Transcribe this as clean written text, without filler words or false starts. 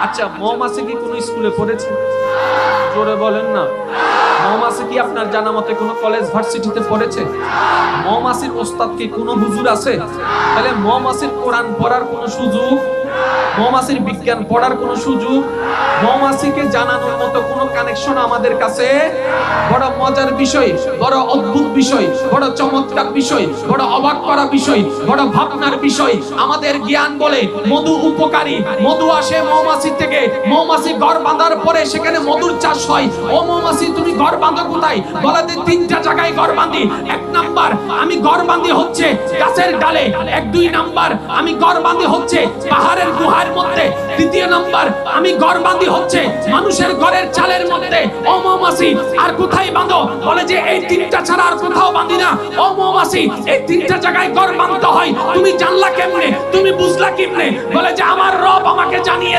আচ্ছা, মৌমাছি কি কোনো স্কুলে পড়েছে? জোরে বলেন না। মৌমাছি কি আপনার জানা মতে কোনো কলেজ ভার্সিটিতে পড়েছে? মৌমাছির ওস্তাদ কি কোনো হুজুর আছে? তাহলে মৌমাছির কোরআন পড়ার কোনো সুযোগ, মৌমাছির বিজ্ঞান পড়ার কোনো সুযোগ, মৌমাছিকে জানানোর মতো কোনো কানেকশন আমাদের কাছে? বড় মজার বিষয়, বড় অদ্ভুত বিষয়, বড় চমৎকার বিষয়, বড় অবাক করা বিষয়, বড় ভাবনার বিষয়। আমাদের জ্ঞান বলে মধু উপকারী, মধু আসে মৌমাছি থেকে, মৌমাছি ঘর বাঁধার পরে সেখানে মধুর চাষ হয়। ও মৌমাছি, তুমি ঘর বাঁধো কোথায়? বলে যে তিনটা জায়গায় ঘর বাঁধি। এক নাম্বার, আমি ঘর বাঁধি হচ্ছে গাছের ডালে। এক দুই নাম্বার, আমি ঘর বাঁধি হচ্ছে পাহাড়ের গুহার মধ্যে। দ্বিতীয় নাম্বার, আমি ঘর বাঁধি হচ্ছে মানুষের ঘরের চালের মধ্যে। ও মৌমাছি, আর কোথায় বাঁধো? বলে যে এই তিনটা ছাড়া আর কোথাও বাঁধি না। ও মৌমাছি, এই তিনটা জায়গায় ঘর বাঁধতে হয়। তুমি জানলা কেমনে? তুমি বুঝলা কেমনে? বলে যে আমার রব আমাকে জানিয়ে